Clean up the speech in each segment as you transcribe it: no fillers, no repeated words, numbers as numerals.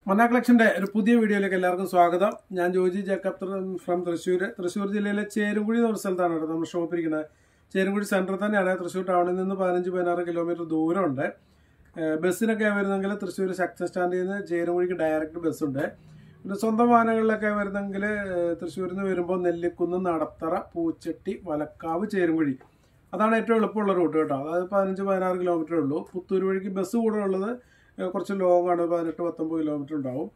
മന്ന കളക്ഷന്റെ ഒരു പുതിയ വീഡിയോയിലേക്ക് എല്ലാവർക്കും സ്വാഗതം. ഞാൻ ജോജി ജേക്കബ് ഫ്രം തൃശ്ശൂർ ജില്ലയിലെ ചേരുംകുഴി എന്ന സ്ഥലത്താണ് കേട്ടോ നമ്മൾ ഷോപ്പ് ഇരിക്കുന്നത്. ചേരുംകുഴി സെന്ററിൽ തന്നെയാണ്. തൃശ്ശൂർ ടൗണിൽ നിന്ന് 15-16 കിലോമീറ്റർ ദൂരമുണ്ട്. ബസ്സിനൊക്കെ വരുന്നെങ്കിൽ തൃശ്ശൂർ ശക്തി സ്റ്റാൻഡിൽ നിന്ന് ചേരുംകുഴിക്ക് ഡയറക്റ്റ് ബസ്സുണ്ട്. പിന്നെ സ്വന്തം വാഹനങ്ങളിലൊക്കെ വരുന്നെങ്കിൽ തൃശ്ശൂരിൽ നിന്ന് വരുമ്പോൾ നെല്ലിക്കുന്ന്, നടത്തറ, പൂച്ചട്ടി, വലക്കാവ്, ചേരുംകുഴി അതാണ് ഏറ്റവും എളുപ്പമുള്ള റൂട്ട് കേട്ടോ. അതായത് 15-16 കിലോമീറ്ററേ ഉള്ളൂ. പുത്തൂർ വഴിക്ക് ബസ് കൂടുതൽ ഉള്ളത് കുറച്ച് ലോങ് ആണ്, 18-19 കിലോമീറ്റർ ഉണ്ടാവും.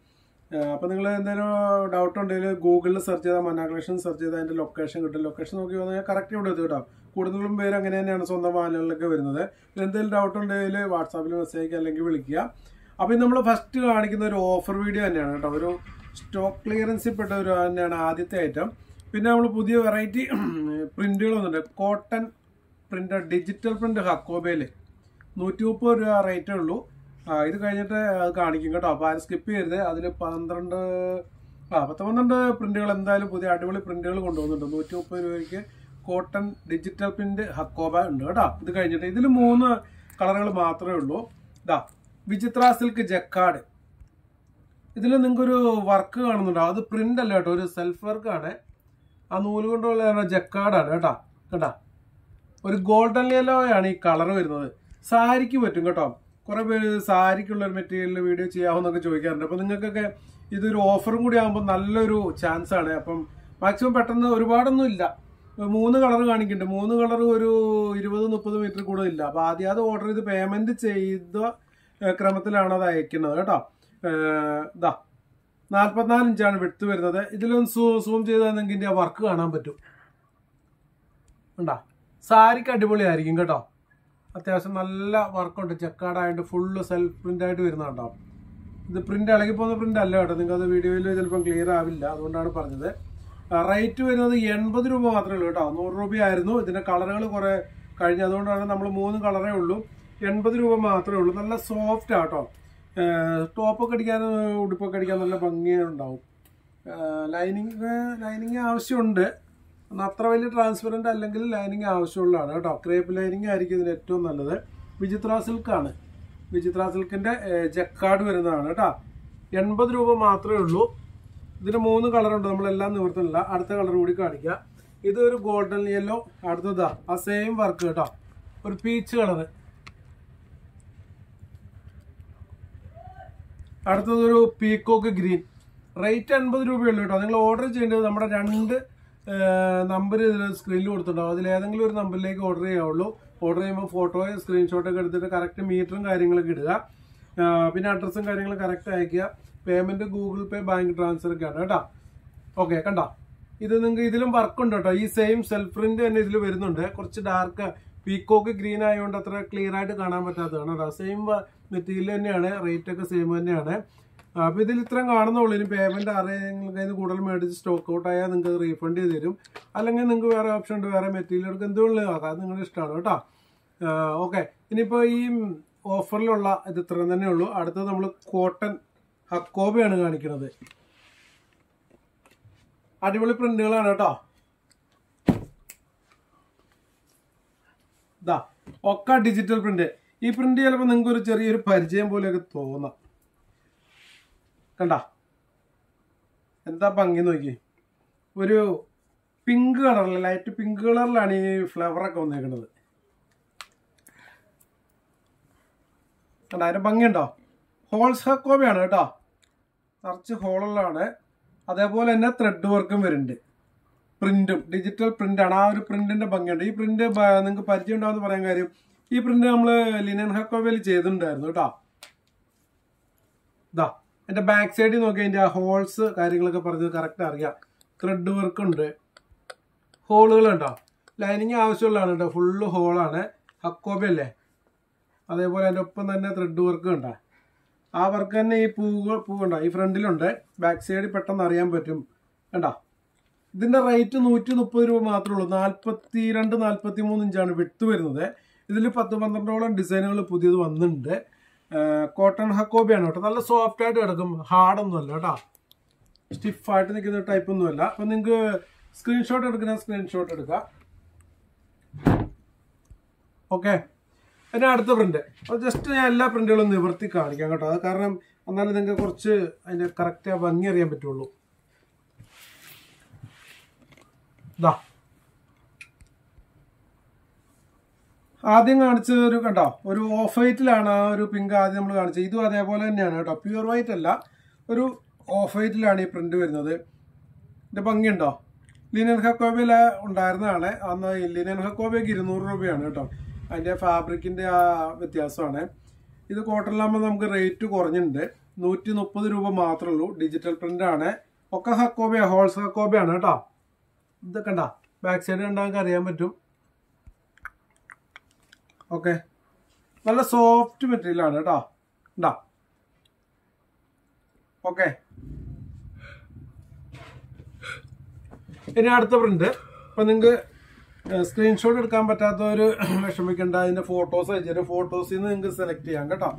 അപ്പോൾ നിങ്ങൾ എന്തെങ്കിലും ഡൗട്ട് ഉണ്ടെങ്കിൽ ഗൂഗിളിൽ സെർച്ച് ചെയ്താൽ മന്ന കളക്ഷൻ സെർച്ച് ചെയ്താൽ അതിൻ്റെ ലൊക്കേഷൻ കിട്ടും. ലൊക്കേഷൻ നോക്കി വന്നാൽ കറക്റ്റ് ഇവിടെ എത്തി കേട്ടോ. കൂടുതലും പേര് അങ്ങനെ തന്നെയാണ് സ്വന്തം വാഹനങ്ങളിലൊക്കെ വരുന്നത്. എന്തെങ്കിലും ഡൗട്ട് ഉണ്ടെങ്കിൽ വാട്സാപ്പിൽ മെസ്സേജ് അല്ലെങ്കിൽ വിളിക്കുക. അപ്പോൾ നമ്മൾ ഫസ്റ്റ് കാണിക്കുന്ന ഒരു ഓഫർ വീഡിയോ തന്നെയാണ് കേട്ടോ. ഒരു സ്റ്റോക്ക് ക്ലിയറൻസിൽ പെട്ട ഒരു തന്നെയാണ് ആദ്യത്തെ ഐറ്റം. പിന്നെ നമ്മൾ പുതിയ വെറൈറ്റി പ്രിന്റുകൾ വന്നിട്ടുണ്ട്. കോട്ടൺ പ്രിന്റ്, ഡിജിറ്റൽ പ്രിന്റ് ഹക്കോബയിൽ 130 രൂപ റേറ്റേ ഉള്ളൂ. ഇത് കഴിഞ്ഞിട്ട് അത് കാണിക്കും കേട്ടോ. അപ്പോൾ ആരും സ്കിപ്പ് ചെയ്യരുത്. അതിൽ 12 പ്രിന്റുകൾ എന്തായാലും പുതിയ അടിപൊളി പ്രിന്റുകൾ കൊണ്ടുവന്നിട്ടുണ്ട്. 130 രൂപയ്ക്ക് കോട്ടൺ ഡിജിറ്റൽ പ്രിന്റ് ഹക്കോബ ഉണ്ട് കേട്ടോ. ഇത് കഴിഞ്ഞിട്ട് ഇതിൽ 3 കളറുകൾ മാത്രമേ ഉള്ളൂ. ഇതാ വിചിത്ര സിൽക്ക് ജക്കാർഡ്. ഇതിൽ നിങ്ങൾക്കൊരു വർക്ക് കാണുന്നുണ്ടോ? അത് പ്രിന്റ് അല്ല കേട്ടോ, ഒരു സെൽഫ് വർക്കാണ്. ആ നൂല് കൊണ്ടുള്ള ജക്കാർഡാണ് കേട്ടോ. കേട്ടോ, ഒരു ഗോൾഡൻ യെല്ലോ ആണ് ഈ കളർ വരുന്നത്. സാരിക്ക് പറ്റും കേട്ടോ. കുറെ പേര് സാരിക്കുള്ള ഒരു മെറ്റീരിയലിൽ വീഡിയോ ചെയ്യാമെന്നൊക്കെ ചോദിക്കാറുണ്ട്. അപ്പോൾ നിങ്ങൾക്കൊക്കെ ഇതൊരു ഓഫറും കൂടി ആകുമ്പോൾ നല്ലൊരു ചാൻസ് ആണ്. അപ്പം മാക്സിമം പെട്ടെന്ന് ഒരുപാടൊന്നും ഇല്ല. 3 കളർ കാണിക്കുന്നുണ്ട്. 3 കളർ ഒരു 20-30 മീറ്റർ കൂടുതൽ ഇല്ല. അപ്പോൾ ആദ്യം ഓർഡർ ചെയ്ത് പേയ്മെന്റ് ചെയ്ത ക്രമത്തിലാണ് അത് അയക്കുന്നത് കേട്ടോ. ഇതാ 44 ഇഞ്ചാണ് വിഡ്ത്ത് വരുന്നത്. ഇതിലൊന്ന് സൂം ചെയ്താൽ നിങ്ങൾക്ക് ഇതിന്റെ വർക്ക് കാണാൻ പറ്റും. ഉണ്ടാ സാരിക്ക് അടിപൊളിയായിരിക്കും കേട്ടോ. അത്യാവശ്യം നല്ല വർക്കുണ്ട്. ചെക്കാർഡായിട്ട് ഫുള്ള് സെൽഫ് പ്രിന്റ് ആയിട്ട് വരുന്നുണ്ടോ. ഇത് പ്രിന്റ് ഇളകി പോകുന്ന പ്രിന്റ് അല്ല കേട്ടോ. നിങ്ങൾക്ക് അത് വീഡിയോയിൽ ചിലപ്പം ക്ലിയർ ആവില്ല, അതുകൊണ്ടാണ് പറഞ്ഞത്. റേറ്റ് വരുന്നത് 80 രൂപ മാത്രമേ ഉള്ളൂ കേട്ടോ. 100 രൂപയായിരുന്നു. ഇതിന്റെ കളറുകൾ കുറെ കഴിഞ്ഞു, അതുകൊണ്ടാണ് നമ്മൾ 3 കളറേ ഉള്ളൂ. 80 രൂപ മാത്രമേ ഉള്ളൂ. നല്ല സോഫ്റ്റ് ആട്ടോ. ടോപ്പൊക്കെ അടിക്കാൻ, ഉടുപ്പൊക്കെ അടിക്കാൻ നല്ല ഭംഗിയുണ്ടാവും. ലൈനിങ് ആവശ്യമുണ്ട്. അത്ര വലിയ ട്രാൻസ്പെറന്റ് അല്ലെങ്കിൽ ലൈനിങ് ആവശ്യമുള്ളതാണ് കേട്ടോ. ക്രേപ്പ് ലൈനിങ് ആയിരിക്കും ഇതിന് ഏറ്റവും നല്ലത്. വിചിത്ര സിൽക്കാണ്. വിചിത്ര സിൽക്കിന്റെ ജക്കാർഡ് വരുന്നതാണ് കേട്ടോ. 80 രൂപ മാത്രമേ ഉള്ളൂ. ഇതിന് 3 കളറുണ്ട്. നമ്മളെല്ലാം നിവർത്തുന്നില്ല. അടുത്ത കളർ കൂടി കാണിക്കുക. ഇതൊരു ഗോൾഡൻ യെല്ലോ. അടുത്തതാ ആ സെയിം വർക്ക് കേട്ടോ, ഒരു പീച്ച് കളറ്. അടുത്തതൊരു പീക്കോക്ക് ഗ്രീൻ. റേറ്റ് 80 രൂപയുള്ളൂ കേട്ടോ. നിങ്ങൾ ഓർഡർ ചെയ്യേണ്ടത് നമ്മുടെ 2 നമ്പർ സ്ക്രീനിൽ കൊടുത്തിട്ടുണ്ടാവും. അതിൽ ഏതെങ്കിലും ഒരു നമ്പറിലേക്ക് ഓർഡർ ചെയ്യാവുള്ളൂ. ഓർഡർ ചെയ്യുമ്പോൾ ഫോട്ടോയും സ്ക്രീൻഷോട്ടൊക്കെ എടുത്തിട്ട് കറക്റ്റ് മീറ്ററും കാര്യങ്ങളൊക്കെ ഇടുക. പിന്നെ അഡ്രസ്സും കാര്യങ്ങളും കറക്റ്റ് അയക്കുക. പേയ്മെന്റ് ഗൂഗിൾ പേ, ബാങ്ക് ട്രാൻസ്ഫർ ഒക്കെയാണ് കേട്ടോ. ഓക്കെ, കണ്ടോ. ഇത് നിങ്ങൾക്ക് ഇതിലും വർക്കുണ്ട് കേട്ടോ. ഈ സെയിം സെൽഫ് പ്രിന്റ് തന്നെ ഇതിൽ വരുന്നുണ്ട്. കുറച്ച് ഡാർക്ക് പീക്കോക്ക് ഗ്രീൻ ആയതുകൊണ്ട് അത്ര ക്ലിയർ ആയിട്ട് കാണാൻ പറ്റാത്തതാണ് കേട്ടോ. സെയിം മെറ്റീരിയൽ തന്നെയാണ്. റേറ്റ് ഒക്കെ സെയിം തന്നെയാണ്. അപ്പൊ ഇതിൽ ഇത്രയും കാണുന്നുള്ളൂ. ഇനി പേയ്മെന്റ് ആരെങ്കിലും കൂടുതൽ മേടിച്ച് സ്റ്റോക്ക് ഔട്ട് ആയാൽ നിങ്ങൾക്ക് റീഫണ്ട് ചെയ്ത് തരും. അല്ലെങ്കിൽ നിങ്ങൾക്ക് വേറെ ഓപ്ഷൻ ഉണ്ട്, വേറെ മെറ്റീരിയൽ എടുക്കുക, എന്തുകൊണ്ടും ആക്കാം. നിങ്ങളുടെ ഇഷ്ടമാണ് കേട്ടോ. ഓക്കെ, ഇനിയിപ്പോ ഈ ഓഫറിലുള്ള ഇത് ഇത്രയും തന്നെ ഉള്ളൂ. അടുത്തത് നമ്മൾ കോട്ടൺ ഹക്കോബയാണ് കാണിക്കുന്നത്. അടിപൊളി പ്രിന്റുകളാണ് കേട്ടോ. ഇതാ ഒക്കെ ഡിജിറ്റൽ പ്രിന്റ്. ഈ പ്രിന്റ് ചിലപ്പോൾ നിങ്ങൾക്ക് ഒരു ചെറിയൊരു പരിചയം പോലെയൊക്കെ തോന്നാം. കണ്ട എന്താ ഭംഗി നോക്കി. ഒരു പിങ്ക് കളറിൽ, ലൈറ്റ് പിങ്ക് കളറിലാണ് ഈ ഫ്ലവറൊക്കെ വന്നേക്കുന്നത്. കണ്ട അതിന്റെ ഭംഗിയുണ്ടോ. ഹോൾസ് ഹക്കോബയാണ് കേട്ടോ. നിറച്ച് ഹോളുള്ളതാണ്. അതേപോലെ തന്നെ ത്രെഡ് വർക്കും വരുന്നുണ്ട്. പ്രിന്റും ഡിജിറ്റൽ പ്രിന്റാണ്. ആ ഒരു പ്രിന്റിന്റെ ഭംഗിയുണ്ട്. ഈ പ്രിന്റ് നിങ്ങൾക്ക് പരിചയം ഉണ്ടാവുമെന്ന് പറയാൻ കാര്യം, ഈ പ്രിന്റ് നമ്മൾ ലിനൻ ഹക്കോബയിൽ ചെയ്തിട്ടുണ്ടായിരുന്നു കേട്ടോ. ഇതാ എന്റെ ബാക്ക് സൈഡിൽ നോക്കി അതിന്റെ ആ ഹോൾസ് കാര്യങ്ങളൊക്കെ പറഞ്ഞത് കറക്റ്റ് അറിയാം. ത്രെഡ് വർക്ക് ഉണ്ട്, ഹോളുകളുണ്ടോ. ലൈനിങ് ആവശ്യമുള്ളതാണ് കേട്ടോ. ഫുള്ള് ഹോളാണ്. ഹക്കോബ അല്ലേ. അതേപോലെ അതിന്റെ ഒപ്പം തന്നെ ത്രെഡ് വർക്ക് ഉണ്ടോ. ആ വർക്ക് തന്നെ ഈ പൂവുണ്ടോ ഈ ഫ്രണ്ടിലുണ്ട്. ബാക്ക് സൈഡിൽ പെട്ടെന്ന് അറിയാൻ പറ്റും കണ്ടോ. ഇതിന്റെ റേറ്റ് 130 രൂപ മാത്രമേ ഉള്ളൂ. 42-43 ഇഞ്ചാണ് വിഡ്ത്ത് വരുന്നത്. ഇതിൽ 10-12ഓളം ഡിസൈനുകൾ പുതിയത് വന്നിട്ടുണ്ട്. കോട്ടൺ ഹക്കോബയാണ് കേട്ടോ. നല്ല സോഫ്റ്റ് ആയിട്ട് കിടക്കും. ഹാർഡൊന്നും അല്ല കേട്ടോ. സ്റ്റിഫായിട്ട് നിൽക്കുന്ന ടൈപ്പ് ഒന്നുമല്ല. അപ്പൊ നിങ്ങൾക്ക് സ്ക്രീൻഷോട്ട് എടുക്കുന്ന സ്ക്രീൻഷോട്ട് എടുക്കാം. ഓക്കെ, പിന്നെ അടുത്ത പ്രിന്റ്. അപ്പോൾ ജസ്റ്റ് ഞാൻ എല്ലാ പ്രിന്റുകളും നിവർത്തി കാണിക്കാം കേട്ടോ. അത് കാരണം എന്നാലും നിങ്ങൾക്ക് കുറച്ച് അതിൻ്റെ കറക്റ്റ് ഭംഗി അറിയാൻ പറ്റുള്ളൂ. ഇതാ ആദ്യം കാണിച്ചത് ഒരു കണ്ടോ ഒരു ഓഫ് വൈറ്റിലാണ് ആ ഒരു പിങ്ക് ആദ്യം നമ്മൾ കാണിച്ചത്. ഇതും അതേപോലെ തന്നെയാണ് കേട്ടോ, പ്യുവർ വൈറ്റ് അല്ല, ഒരു ഓഫ് വൈറ്റിലാണ് ഈ പ്രിന്റ് വരുന്നത്. ഇതിന്റെ ഭംഗിയുണ്ടോ? ലിനൻ ഹക്കോബയിൽ ഉണ്ടായിരുന്നതാണ് അന്ന്. ലിനൻ ഹക്കോബയ്ക്ക് 200 രൂപയാണ് കേട്ടോ, അതിന്റെ ഫാബ്രിക്കിന്റെ ആ വ്യത്യാസമാണ്. ഇത് കോട്ടണിലാകുമ്പോൾ നമുക്ക് റേറ്റ് കുറഞ്ഞിട്ടുണ്ട്, 130 രൂപ മാത്രമേ ഉള്ളൂ. ഡിജിറ്റൽ പ്രിന്റ് ആണ്, ഒക്കെ ഹക്കോബ ഹോൾസ് ഹക്കോബയാണ് കേട്ടോ. ഇതൊക്കെ കണ്ട ബാക്ക് സൈഡ് കണ്ടാൽ നമുക്ക് അറിയാൻ പറ്റും. ഓക്കെ, നല്ല സോഫ്റ്റ് മെറ്റീരിയൽ ആണ് കേട്ടോ. ഉണ്ടാ ഓക്കെ. ഇനി അടുത്ത പ്രിന്റ്. ഇപ്പൊ നിങ്ങൾക്ക് സ്ക്രീൻഷോട്ട് എടുക്കാൻ പറ്റാത്തവർ വിഷമിക്കേണ്ട, അതിന്റെ ഫോട്ടോസ് അയച്ചു, ഫോട്ടോസിൽ നിന്ന് നിങ്ങൾക്ക് സെലക്ട് ചെയ്യാം കേട്ടോ.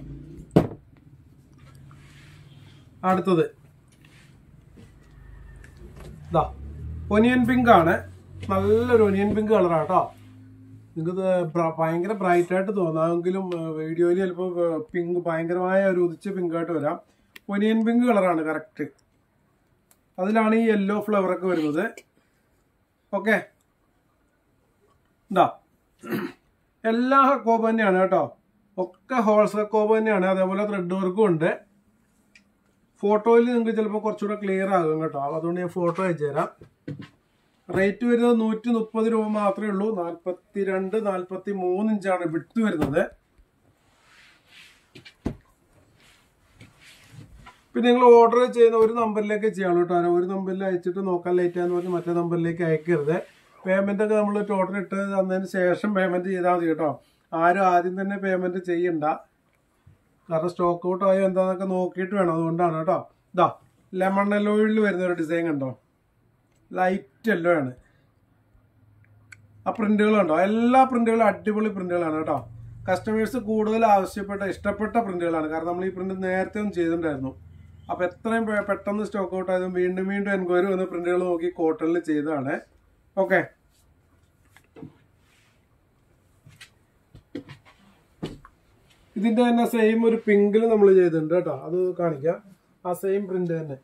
അടുത്തത് ഇതാ ഒനിയൻ പിങ്ക് ആണ്, നല്ലൊരു ഒനിയൻ പിങ്ക് കളറാണ് കേട്ടോ. നിങ്ങൾക്ക് ഭയങ്കര ബ്രൈറ്റ് ആയിട്ട് തോന്നാമെങ്കിലും വീഡിയോയിൽ ചിലപ്പോൾ പിങ്ക് ഭയങ്കരമായ ഒരു ഉദിച്ച പിങ്ക് ആയിട്ട് വരാം. ഒനിയൻ പിങ്ക് കളറാണ് കറക്റ്റ്. അതിലാണ് ഈ യെല്ലോ ഫ്ലവറൊക്കെ വരുന്നത്. ഓക്കെ, എന്താ എല്ലാ ഹക്കോബ തന്നെയാണ് കേട്ടോ, ഒക്കെ ഹോൾസ് ഹക്കോബ തന്നെയാണ്. അതേപോലെ ത്രെഡ് വർക്കും ഉണ്ട്. ഫോട്ടോയിൽ നിങ്ങൾക്ക് ചിലപ്പോൾ കുറച്ചുകൂടെ ക്ലിയർ ആകും കേട്ടോ, അതുകൊണ്ട് ഞാൻ ഫോട്ടോ അയച്ചു തരാം. റേറ്റ് വരുന്നത് 130 രൂപ മാത്രമേ ഉള്ളൂ. 42-43 ഇഞ്ചാണ് വിട്ട് വരുന്നത്. പിന്നെ നിങ്ങൾ ഓർഡർ ചെയ്യുന്ന ഒരു നമ്പറിലേക്ക് ചെയ്യാം കേട്ടോ. ഒരു നമ്പറിൽ അയച്ചിട്ട് നോക്കാൻ ലേറ്റ് ആണെന്ന് പറഞ്ഞ് മറ്റേ നമ്പറിലേക്ക് അയക്കരുത്. പേയ്മെന്റ് ഒക്കെ നമ്മൾ ടോട്ടൽ ഇട്ട് തന്നതിന് ശേഷം പേയ്മെന്റ് ചെയ്താൽ മതി കേട്ടോ. ആരും ആദ്യം തന്നെ പേയ്മെന്റ് ചെയ്യണ്ട, കാരണം സ്റ്റോക്ക് ഔട്ട് ആയോ എന്താന്നൊക്കെ നോക്കിയിട്ട് വേണം. അതുകൊണ്ടാണ് കേട്ടോ. ഇതാ ലെമൺ യെല്ലോയിൽ വരുന്ന ഒരു ഡിസൈൻ കണ്ടോ, ലൈറ്റ് യെല്ലോ ആണ്. ആ പ്രിന്റുകൾ കണ്ടോ, എല്ലാ പ്രിന്റുകളും അടിപൊളി പ്രിന്റുകളാണ് കേട്ടോ. കസ്റ്റമേഴ്സ് കൂടുതൽ ആവശ്യപ്പെട്ട ഇഷ്ടപ്പെട്ട പ്രിന്റുകളാണ്, കാരണം നമ്മൾ ഈ പ്രിന്റ് നേരത്തെ ഒന്നും ചെയ്തിട്ടുണ്ടായിരുന്നു. അപ്പൊ എത്രയും പെട്ടെന്ന് സ്റ്റോക്ക് ഔട്ട് ആയതും വീണ്ടും വീണ്ടും എൻക്വയറി വന്ന പ്രിന്റുകൾ നോക്കി കോട്ടണിൽ ചെയ്തതാണ്. ഓക്കെ, ഇതിന്റെ തന്നെ സെയിം ഒരു പിങ്കിൽ നമ്മൾ ചെയ്തിട്ടുണ്ട് കേട്ടോ, അത് കാണിക്കാം. ആ സെയിം പ്രിന്റ് തന്നെ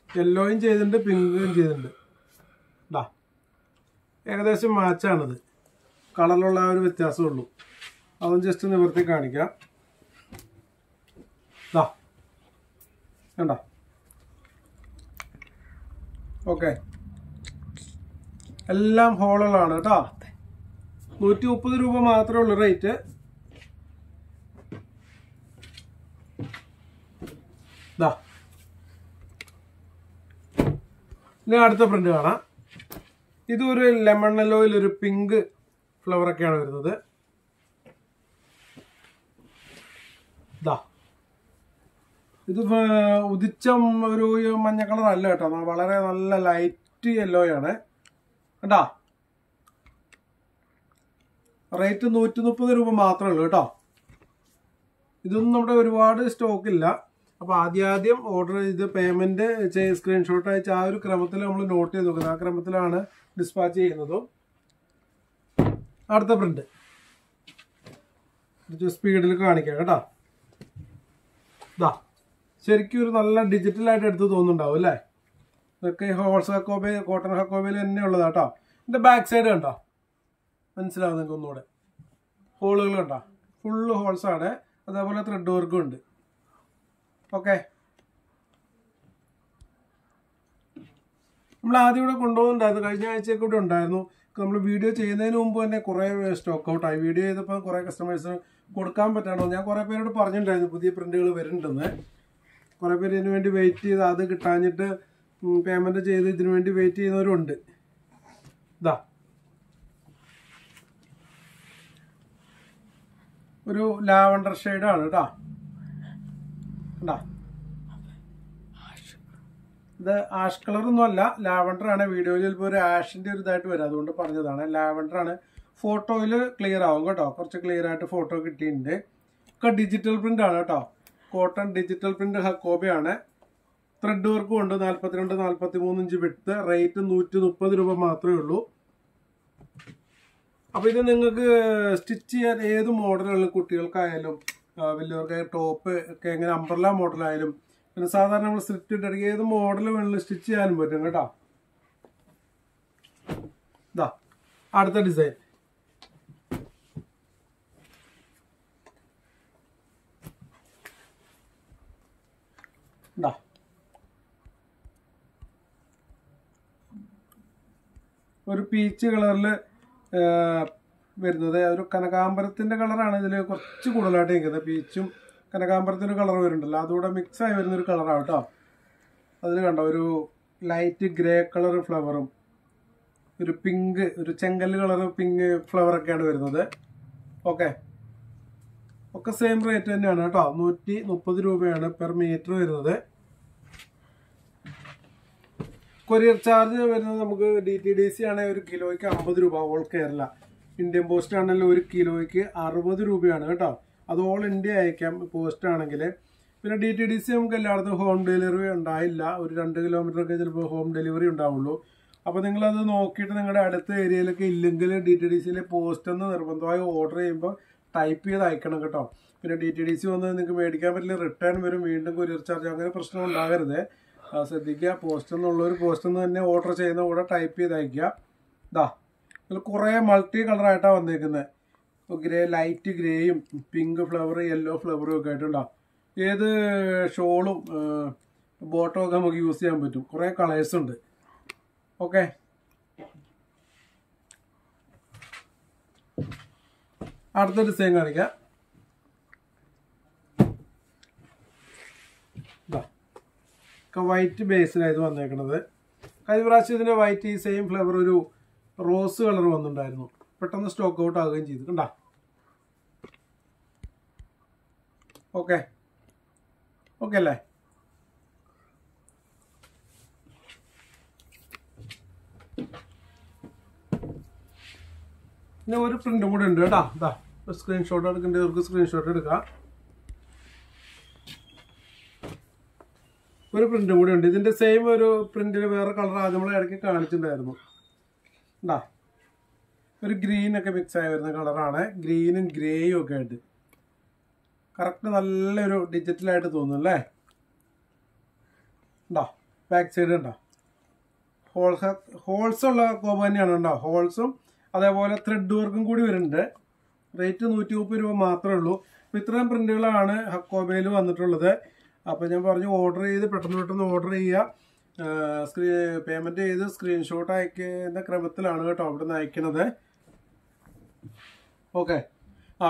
യെല്ലോയും ചെയ്തിട്ടുണ്ട്, പിങ്കും ചെയ്തിട്ടുണ്ട്. ഏകദേശം മാച്ചാണിത്, കളറിലുള്ള ആ ഒരു വ്യത്യാസമേ ഉള്ളൂ. അതും ജസ്റ്റ് നിവർത്തി കാണിക്കാം. കണ്ട ഓക്കെ, എല്ലാം ഹോളുകളാണ് കേട്ടോ. 130 രൂപ മാത്രമേ ഉള്ളൂ റേറ്റ്. ഇനി അടുത്ത പ്രിന്റ് കാണാം. ഇതൊരു ലെമൺ യെല്ലോയിൽ ഒരു പിങ്ക് ഫ്ലവർ ഒക്കെയാണ് വരുന്നത്. ഇത് ഉദിച്ച ഒരു മഞ്ഞ കളർ അല്ല കേട്ടോ, വളരെ നല്ല ലൈറ്റ് യെല്ലോയാണ് കേട്ടാ. റേറ്റ് 130 രൂപ മാത്രമേ ഉള്ളൂ കേട്ടോ. ഇതൊന്നും നമ്മുടെ ഒരുപാട് സ്റ്റോക്ക് ഇല്ല. അപ്പൊ ആദ്യം ഓർഡർ ചെയ്ത് പേയ്മെന്റ് സ്ക്രീൻഷോട്ട് അയച്ച ആ ഒരു ക്രമത്തിൽ നമ്മൾ നോട്ട് ചെയ്ത് നോക്കുന്നത്, ആ ക്രമത്തിലാണ് ഡിസ്പാച്ച് ചെയ്യുന്നതും. അടുത്ത പ്രിന്റ് സ്പീഡിൽ കാണിക്കാം കേട്ടോ. ഇതാ ശരിക്കും ഒരു നല്ല ഡിജിറ്റൽ ആയിട്ട് എടുത്ത് തോന്നുന്നുണ്ടാവും അല്ലേ. ഇതൊക്കെ ഹോൾസ് ഹക്കോബ കോട്ടൺ ഹക്കോബയിൽ തന്നെ ഉള്ളതാ കേട്ടോ. ഇതിന്റെ ബാക്ക് സൈഡ് കണ്ടോ, മനസ്സിലാവും നിങ്ങൾക്ക് ഒന്നുകൂടെ. ഹോളുകൾ കണ്ടോ, ഫുള്ള് ഹോൾസ് ആണ്. അതേപോലെ ത്രെഡ് വർക്കും ഉണ്ട്. ഓക്കെ, നമ്മൾ ആദ്യം ഇവിടെ കൊണ്ടുപോകുന്നുണ്ടായിരുന്നു, കഴിഞ്ഞ ആഴ്ചയൊക്കെ ഇവിടെ ഉണ്ടായിരുന്നു. നമ്മൾ വീഡിയോ ചെയ്യുന്നതിന് മുമ്പ് തന്നെ കുറേ സ്റ്റോക്ക് ഔട്ട് ആയി. വീഡിയോ ചെയ്തപ്പോൾ കുറേ കസ്റ്റമേഴ്സിന് കൊടുക്കാൻ പറ്റാണോ, ഞാൻ കുറേ പേരോട് പറഞ്ഞിട്ടുണ്ടായിരുന്നു പുതിയ പ്രിന്റുകൾ വരുന്നുണ്ടെന്ന്. കുറേ പേര് ഇതിനു വേണ്ടി വെയിറ്റ് ചെയ്ത് അത് കിട്ടാഞ്ഞിട്ട് പേയ്മെന്റ് ചെയ്ത് ഇതിനു വേണ്ടി വെയിറ്റ് ചെയ്യുന്നവരുണ്ട്. ഇതാ ഒരു ലാവണ്ടർ ഷെയ്ഡാണ് കേട്ടോ. ഇത് ആഷ് കളർ ഒന്നും അല്ല, ലാവണ്ടർ ആണ്. വീഡിയോയിൽ ചിലപ്പോൾ ഒരു ആഷിന്റെ ഒരു ഇതായിട്ട് വരും, അതുകൊണ്ട് പറഞ്ഞതാണ്. ലാവണ്ടർ ആണ്. ഫോട്ടോയിൽ ക്ലിയർ ആവും കേട്ടോ, കുറച്ച് ക്ലിയർ ആയിട്ട് ഫോട്ടോ കിട്ടിയിട്ടുണ്ട്. ഒക്കെ ഡിജിറ്റൽ പ്രിന്റ് ആണ് കേട്ടോ, കോട്ടൺ ഡിജിറ്റൽ പ്രിന്റ് ഹക്കോബയാണ്. ത്രെഡ് വർക്കും ഉണ്ട്. 42-43 ഇഞ്ച് വിട്ട്. റേറ്റ് 130 രൂപ മാത്രമേ ഉള്ളൂ. അപ്പൊ ഇത് നിങ്ങൾക്ക് സ്റ്റിച്ച് ചെയ്യാൻ ഏത് മോഡലുകളിലും കുട്ടികൾക്കായാലും വലിയവർക്ക് ടോപ്പ് ഒക്കെ എങ്ങനെ അംബ്രല്ല മോഡലായാലും പിന്നെ സാധാരണ നമ്മൾ സ്ലിറ്റ് ഇട്ടിടയ്ക്ക് ഏത് മോഡൽ വേണമെങ്കിലും സ്റ്റിച്ച് ചെയ്യാനും പറ്റും കേട്ടോ. ഇതാ അടുത്ത ഡിസൈൻ. ഇതാ ഒരു പീച്ച് കളറിൽ വരുന്നത്, ഒരു കനകാമ്പരത്തിന്റെ കളറാണ് ഇതിൽ കുറച്ച് കൂടുതലായിട്ട് നിൽക്കുന്നത്. പീച്ചും കനകാമ്പരത്തിന്റെ കളർ വരുന്നുണ്ടല്ലോ, അതുകൂടെ മിക്സ് ആയി വരുന്നൊരു കളറാണ് കേട്ടോ. അതിൽ കണ്ടോ ഒരു ലൈറ്റ് ഗ്രേ കളർ ഫ്ലവറും ഒരു പിങ്ക്, ഒരു ചെങ്കല്ല് കളർ പിങ്ക് ഫ്ലവറൊക്കെയാണ് വരുന്നത്. ഓക്കെ, ഒക്കെ സെയിം റേറ്റ് തന്നെയാണ് കേട്ടോ. 130 രൂപയാണ് പെർ മീറ്റർ വരുന്നത്. കൊറിയർ ചാർജ് വരുന്നത് നമുക്ക് DTDC ആണെങ്കിൽ 1 കിലോയ്ക്ക് 50 രൂപ ഓൾ കേരള. ഇന്ത്യൻ പോസ്റ്റ് ആണെങ്കിൽ 1 കിലോയ്ക്ക് 60 രൂപയാണ് കേട്ടോ. അത് ഓൾ ഇന്ത്യ അയക്കാം പോസ്റ്റ് ആണെങ്കിൽ. പിന്നെ DTDC നമുക്ക് എല്ലായിടത്തും ഹോം ഡെലിവറി ഉണ്ടായില്ല. ഒരു 2 കിലോമീറ്ററൊക്കെ ചിലപ്പോൾ ഹോം ഡെലിവറി ഉണ്ടാവുള്ളൂ. അപ്പോൾ നിങ്ങളത് നോക്കിയിട്ട് നിങ്ങളുടെ അടുത്ത ഏരിയയിലൊക്കെ ഇല്ലെങ്കിൽ DTDCയിൽ പോസ്റ്റ് എന്ന് നിർബന്ധമായി ഓർഡർ ചെയ്യുമ്പോൾ ടൈപ്പ് ചെയ്ത് അയക്കണം കേട്ടോ. പിന്നെ DTDC വന്ന് നിങ്ങൾക്ക് മേടിക്കാൻ പറ്റില്ല, റിട്ടേൺ വരും, വീണ്ടും കൊറിയർ ചാർജ്, അങ്ങനെ പ്രശ്നം ഉണ്ടാകരുത്. ശ്രദ്ധിക്കുക. പോസ്റ്റ് എന്നുള്ളൊരു പോസ്റ്റ് എന്ന് തന്നെ ഓർഡർ ചെയ്യുന്ന കൂടെ ടൈപ്പ് ചെയ്ത് അയക്കുക. ഇതാ ഇതിൽ കുറേ മൾട്ടി കളറായിട്ടാണ് വന്നേക്കുന്നത്. ഗ്രേ, ലൈറ്റ് ഗ്രേയും പിങ്ക് ഫ്ലവർ, യെല്ലോ ഫ്ലവറും ഒക്കെ ആയിട്ടുണ്ടാവും. ഏത് ഷോളും ബോട്ടോ ഒക്കെ നമുക്ക് യൂസ് ചെയ്യാൻ പറ്റും. കുറേ കളേഴ്സ് ഉണ്ട്. ഓക്കെ, അടുത്ത ഡിസൈൻ കാണിക്കാം. വൈറ്റ് ബേസിലായത് വന്നേക്കണത്. കഴിഞ്ഞ പ്രാവശ്യം ഇതിന്റെ വൈറ്റ് ഈ സെയിം ഫ്ലവർ ഒരു റോസ് കളർ വന്നിട്ടുണ്ടായിരുന്നു. പെട്ടെന്ന് സ്റ്റോക്ക് ഔട്ട് ആവുകയും ചെയ്തു. കണ്ടാ? ഓക്കെ ഓക്കെ അല്ലേ? പിന്നെ ഒരു പ്രിന്റും കൂടെ ഉണ്ട് കേട്ടോ. ഇതാ സ്ക്രീൻഷോട്ട് എടുക്കേണ്ടവർക്ക് സ്ക്രീൻഷോട്ട് എടുക്കാം. ഒരു പ്രിന്റും കൂടെ ഉണ്ട്. ഇതിന്റെ സെയിം ഒരു പ്രിന്റിൽ വേറെ കളർ ആദ്യം നമ്മൾ ഇടയ്ക്ക് കാണിച്ചിട്ടുണ്ടായിരുന്നു. ഉണ്ടാ ഒരു ഗ്രീൻ ഒക്കെ മിക്സ് ആയി വരുന്ന കളറാണ്. ഗ്രീനും ഗ്രേയും ഒക്കെ ആയിട്ട് കറക്റ്റ് നല്ലൊരു ഡിജിറ്റലായിട്ട് തോന്നുന്നു അല്ലേ? ഉണ്ടോ? ബാക്ക് സൈഡ് ഉണ്ടോ? ഹോൾസ് ഉള്ള കോമ്പ് തന്നെയാണ്. ഉണ്ടോ? ഹോൾസും അതേപോലെ ത്രെഡ് വർക്കും കൂടി വരുന്നുണ്ട്. റേറ്റ് 130 രൂപ മാത്രമേ ഉള്ളൂ. അപ്പോൾ ഇത്രയും പ്രിന്റുകളാണ് ഹക്കോബയിൽ വന്നിട്ടുള്ളത്. അപ്പോൾ ഞാൻ പറഞ്ഞു ഓർഡർ ചെയ്ത് പെട്ടെന്ന് ഓർഡർ ചെയ്യുക. പേയ്മെന്റ് ചെയ്ത് സ്ക്രീൻഷോട്ട് അയക്കുന്ന ക്രമത്തിലാണ് കേട്ടോ അവിടെ നിന്ന് അയക്കുന്നത്. ഓക്കെ.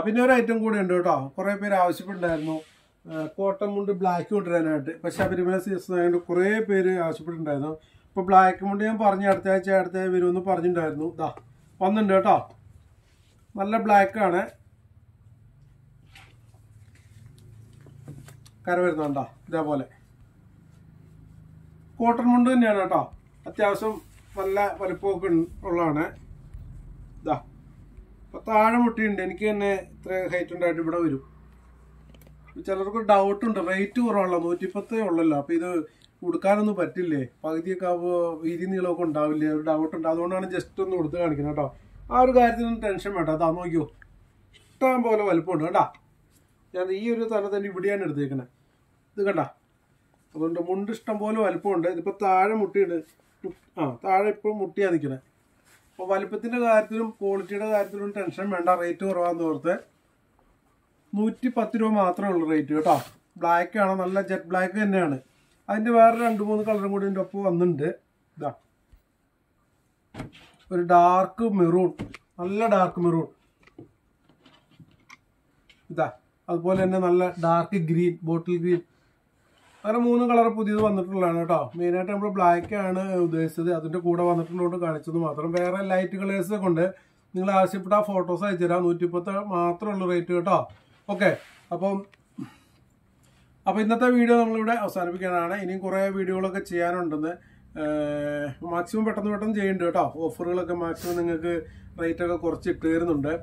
പിന്നെ ഒരു ഐറ്റം കൂടി ഉണ്ട് കേട്ടോ. കുറേ പേര് ആവശ്യപ്പെട്ടിട്ടുണ്ടായിരുന്നു കോട്ടൺ മുണ്ട് ബ്ലാക്ക് കൊണ്ടുവരാനായിട്ട്. പക്ഷെ ശബരിമല സീസൺ ആയതുകൊണ്ട് കുറേ പേര് ആവശ്യപ്പെട്ടിട്ടുണ്ടായിരുന്നു. ഇപ്പോൾ ബ്ലാക്ക് മുണ്ട് ഞാൻ പറഞ്ഞു അടുത്ത ആഴ്ച വരുമെന്ന് പറഞ്ഞിട്ടുണ്ടായിരുന്നു. ഇതാ വന്നിട്ടുണ്ട് കേട്ടോ. നല്ല ബ്ലാക്കാണ്. കര വരുന്നുണ്ടോ? ഇതേപോലെ കോട്ടൺ മുണ്ട് തന്നെയാണ് കേട്ടോ. അത്യാവശ്യം നല്ല വലുപ്പമൊക്കെ ഉള്ളതാണ്. ഇതാ ഇപ്പൊ താഴെ മുട്ടിയുണ്ട്. എനിക്ക് തന്നെ ഇത്ര ഹൈറ്റ് ഉണ്ടായിട്ട് ഇവിടെ വരും. ചിലർക്ക് ഡൗട്ട് ഉണ്ട്, റേറ്റ് കുറവുള്ള 110 ഉള്ളല്ലോ, അപ്പൊ ഇത് കൊടുക്കാനൊന്നും പറ്റില്ലേ, പകുതിയൊക്കെ ആവുമ്പോൾ വീതി നീളമൊക്കെ ഉണ്ടാവില്ലേ, ഒരു ഡൗട്ട് ഉണ്ട്. അതുകൊണ്ടാണ് ജസ്റ്റ് ഒന്ന് കൊടുത്ത് കാണിക്കുന്നത് കേട്ടോ. ആ ഒരു കാര്യത്തിനൊന്നും ടെൻഷൻ വേണ്ട. അതാ നോക്കിയോ, ഇഷ്ടം പോലെ വലുപ്പമുണ്ട് കേട്ടാ. ഞാൻ ഈ ഒരു തല തന്നെ ഇവിടെയാണ് എടുത്തേക്കണേ. ഇത് കണ്ട. അതുകൊണ്ട് മുണ്ട് ഇഷ്ടം പോലെ വലുപ്പമുണ്ട്. ഇതിപ്പോൾ താഴെ മുട്ടിയുണ്ട്. താഴെ ഇപ്പോൾ മുട്ടിയാ നിൽക്കണേ. അപ്പോൾ വലുപ്പത്തിന്റെ കാര്യത്തിലും ക്വാളിറ്റിയുടെ കാര്യത്തിലും ടെൻഷൻ വേണ്ട. റേറ്റ് കുറവാന്ന് ഓർത്ത് 110 രൂപ മാത്രമേ ഉള്ളൂ റേറ്റ് കേട്ടോ. ബ്ലാക്ക് ആണ്, നല്ല ജെറ്റ് ബ്ലാക്ക് തന്നെയാണ്. അതിന്റെ വേറെ 2-3 കളറും കൂടി ഇതിന്റെ ഒപ്പം വന്നിട്ടുണ്ട്. ഇതാ ഒരു ഡാർക്ക് മെറൂൺ, നല്ല ഡാർക്ക് മെറൂൺ. ഇതാ അതുപോലെ തന്നെ നല്ല ഡാർക്ക് ഗ്രീൻ, ബോട്ടിൽ ഗ്രീൻ. അങ്ങനെ 3 കളർ പുതിയത് വന്നിട്ടുള്ളതാണ് കേട്ടോ. മെയിനായിട്ട് നമ്മൾ ബ്ലാക്ക് ആണ് ഉദ്ദേശിച്ചത്. അതിന്റെ കൂടെ വന്നിട്ടുള്ളതുകൊണ്ട് കാണിച്ചത് മാത്രം. വേറെ ലൈറ്റ് കളേഴ്സ് കൊണ്ട് നിങ്ങൾ ആവശ്യപ്പെട്ട ഫോട്ടോസ് അയച്ചു തരാം. 110 മാത്രമേ ഉള്ളൂ റേറ്റ് കേട്ടോ. ഓക്കെ. അപ്പോൾ ഇന്നത്തെ വീഡിയോ നമ്മളിവിടെ അവസാനിപ്പിക്കാനാണ്. ഇനിയും കുറേ വീഡിയോകളൊക്കെ ചെയ്യാനുണ്ടെന്ന്. മാക്സിമം പെട്ടെന്ന് ചെയ്യുന്നുണ്ട് കേട്ടോ. ഓഫറുകളൊക്കെ മാക്സിമം നിങ്ങൾക്ക് റേറ്റൊക്കെ കുറച്ച് ഇട്ട് തരുന്നുണ്ട്.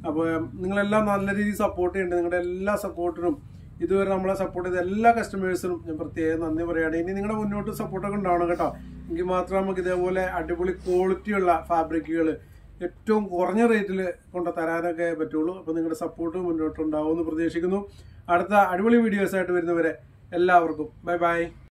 അപ്പോൾ നിങ്ങളെല്ലാം നല്ല രീതിയിൽ സപ്പോർട്ട് ചെയ്യുന്നുണ്ട്. നിങ്ങളുടെ എല്ലാ സപ്പോർട്ടിനും, ഇതുവരെ നമ്മളെ സപ്പോർട്ട് ചെയ്ത എല്ലാ കസ്റ്റമേഴ്സിനും ഞാൻ പ്രത്യേകം നന്ദി പറയുകയാണ്. ഇനി നിങ്ങളുടെ മുന്നോട്ട് സപ്പോർട്ടൊക്കെ ഉണ്ടാവണം കേട്ടോ. എങ്കിൽ മാത്രമേ നമുക്ക് ഇതേപോലെ അടിപൊളി ക്വാളിറ്റിയുള്ള ഫാബ്രിക്കുകൾ ഏറ്റവും കുറഞ്ഞ റേറ്റിൽ കൊണ്ട് തരാനൊക്കെ പറ്റുള്ളൂ. അപ്പോൾ നിങ്ങളുടെ സപ്പോർട്ട് മുന്നോട്ടുണ്ടാവുമെന്ന് പ്രതീക്ഷിക്കുന്നു. അടുത്ത അടിപൊളി വീഡിയോസ് ആയിട്ട് വരുന്നവരെ എല്ലാവർക്കും ബൈ ബൈ.